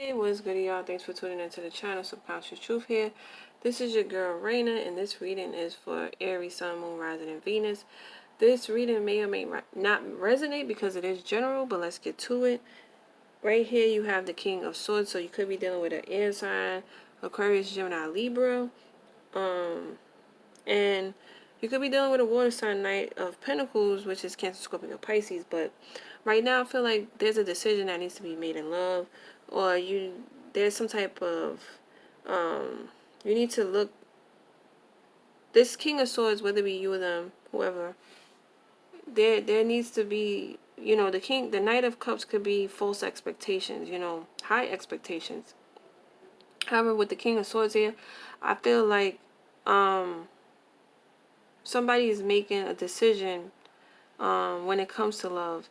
Hey, what's good, y'all? Thanks for tuning into the channel. Subconscious Truth here. This is your girl Raina, and this reading is for Aries, Sun, Moon, Rising, and Venus. This reading may or may not resonate because it is general, but let's get to it. Right here, you have the King of Swords, so you could be dealing with an air sign, Aquarius, Gemini, Libra, and you could be dealing with a water sign, Knight of Pentacles, which is Cancer, Scorpio, Pisces. But right now, I feel like there's a decision that needs to be made in love, or there's some type of you need to look. This King of Swords, whether it be you or them, whoever, there needs to be, the Knight of Cups could be false expectations, high expectations. However, with the King of Swords here, I feel like somebody is making a decision when it comes to love,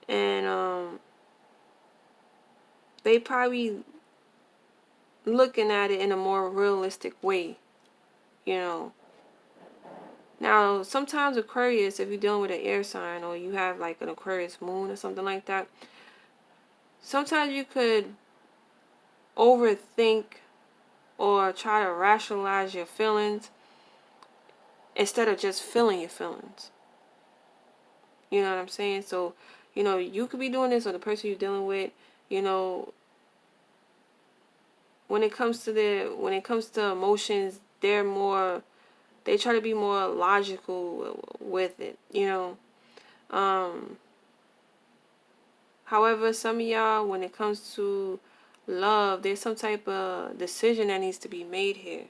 and they probably looking at it in a more realistic way, you know. Now, sometimes Aquarius, if you're dealing with an air sign or you have like an Aquarius moon or something like that, sometimes you could overthink or try to rationalize your feelings instead of just feeling your feelings. You know what I'm saying? So, you could be doing this, or the person you're dealing with, when it comes to emotions, they try to be more logical with it, However, some of y'all, when it comes to love, there's some type of decision that needs to be made here.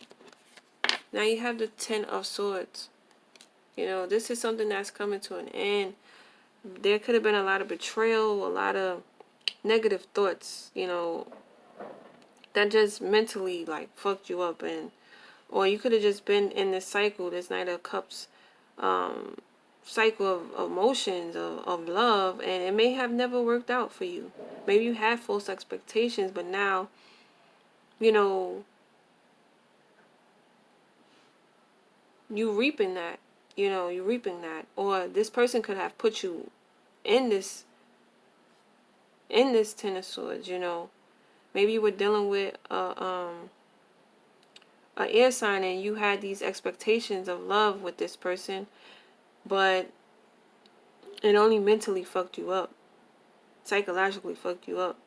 Now you have the Ten of Swords. This is something that's coming to an end. There could have been a lot of betrayal, a lot of negative thoughts, that just mentally like fucked you up, or you could have just been in this cycle, this Knight of Cups cycle of emotions, of love, and it may have never worked out for you. Maybe you had false expectations, but now, you reaping that, you reaping that. Or this person could have put you in this Ten of Swords, Maybe you were dealing with a air sign and you had these expectations of love with this person, but it only mentally fucked you up, psychologically fucked you up.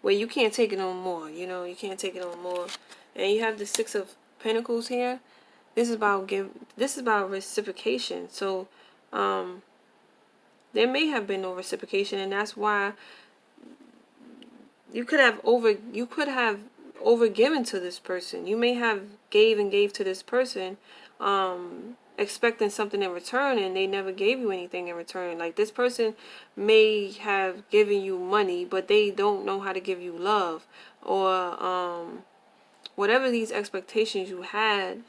Where you can't take it no more, you can't take it no more. And you have the Six of Pentacles here. This is about reciprocation. So there may have been no reciprocation, and that's why you could have overgiven to this person. You may have gave to this person, expecting something in return, and they never gave you anything in return. Like, this person may have given you money, but they don't know how to give you love, or whatever these expectations you had,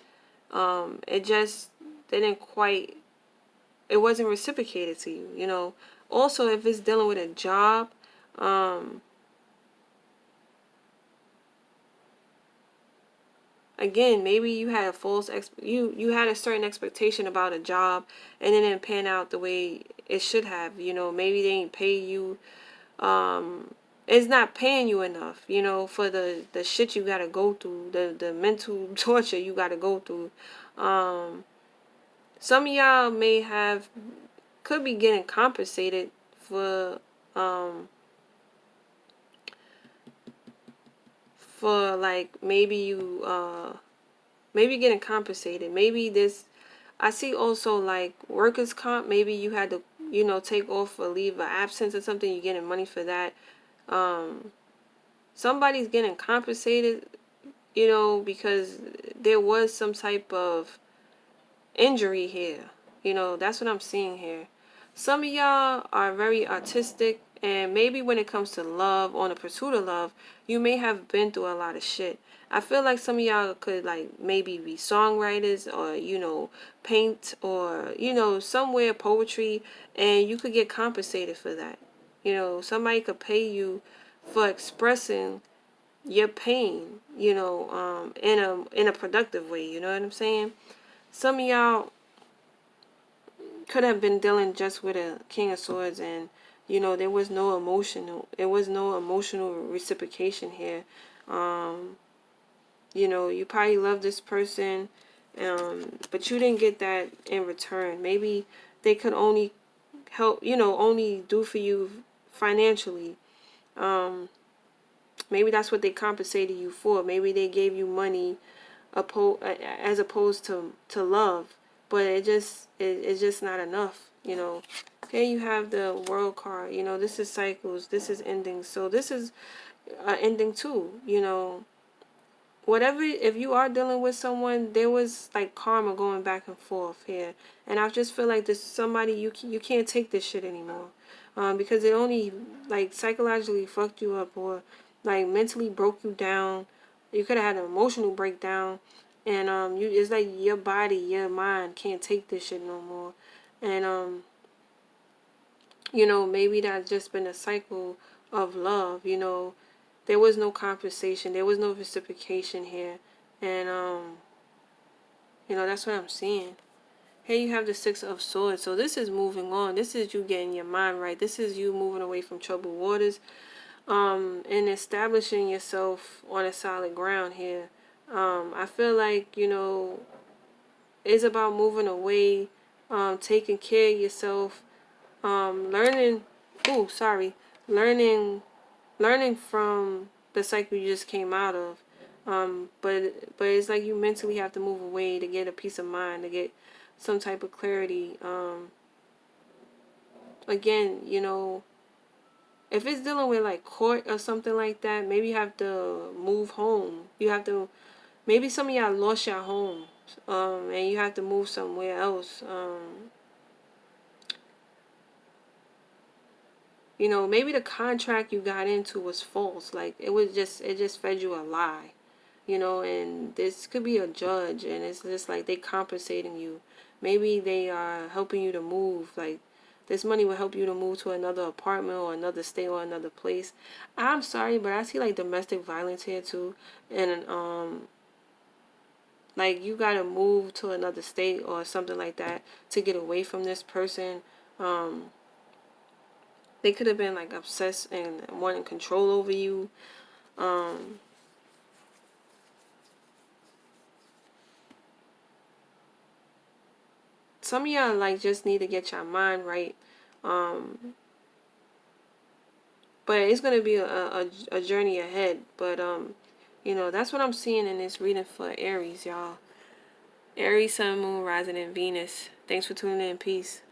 it just didn't quite, it wasn't reciprocated to you. Also, if it's dealing with a job, again, maybe you had you had a certain expectation about a job, and it didn't pan out the way it should have. Maybe they ain't pay you. It's not paying you enough. For the shit you gotta go through, the mental torture you gotta go through. Some of y'all could be getting compensated for like, maybe getting compensated. Maybe this, I see also like workers' comp. Maybe you had to, take off a leave of absence or something. You're getting money for that. Somebody's getting compensated, because there was some type of injury here. That's what I'm seeing here. Some of y'all are very artistic, and maybe when it comes to love, on the pursuit of love, you may have been through a lot of shit. I feel like some of y'all could, like, maybe be songwriters, or, paint, or, somewhere poetry, and you could get compensated for that. Somebody could pay you for expressing your pain, in a productive way. You know what I'm saying? Some of y'all could have been dealing just with a King of Swords, and You know, there was no emotional reciprocation here. Um, you know, you probably love this person, but you didn't get that in return. Maybe they could only help, you know, only do for you financially. Um, maybe that's what they compensated you for. Maybe they gave you money as opposed to love, but it's just not enough, you know. Here you have the World card. You know, this is cycles, this is endings, so this is ending too, you know. Whatever, if you are dealing with someone, there was like karma going back and forth here, and I just feel like this somebody you can't take this shit anymore, because it only like psychologically fucked you up, or like mentally broke you down. You could have had an emotional breakdown, and you it's like your body, your mind can't take this shit no more, and you know, maybe that's just been a cycle of love, you know. There was no compensation, there was no reciprocation here. And you know, that's what I'm seeing. Here you have the Six of Swords. So this is moving on. This is you getting your mind right. This is you moving away from troubled waters. And establishing yourself on a solid ground here. I feel like, you know, it's about moving away, taking care of yourself, learning, learning, learning from the cycle you just came out of. But it's like you mentally have to move away to get a peace of mind, to get some type of clarity. Again, you know, if it's dealing with like court or something like that, maybe you have to move home. You have to, maybe some of y'all lost your home, and you have to move somewhere else. You know, maybe the contract you got into was false. Like it just fed you a lie. You know, and this could be a judge, and it's just like they compensating you. Maybe they are helping you to move. Like this money will help you to move to another apartment or another state or another place. I'm sorry, but I see like domestic violence here too, and like you gotta move to another state or something like that to get away from this person. Um, they could have been like obsessed and wanting control over you. Um, some of y'all like just need to get your mind right. Um, but it's gonna be a journey ahead. But you know, that's what I'm seeing in this reading for Aries, y'all. Aries, Sun, Moon, Rising, and Venus. Thanks for tuning in. Peace.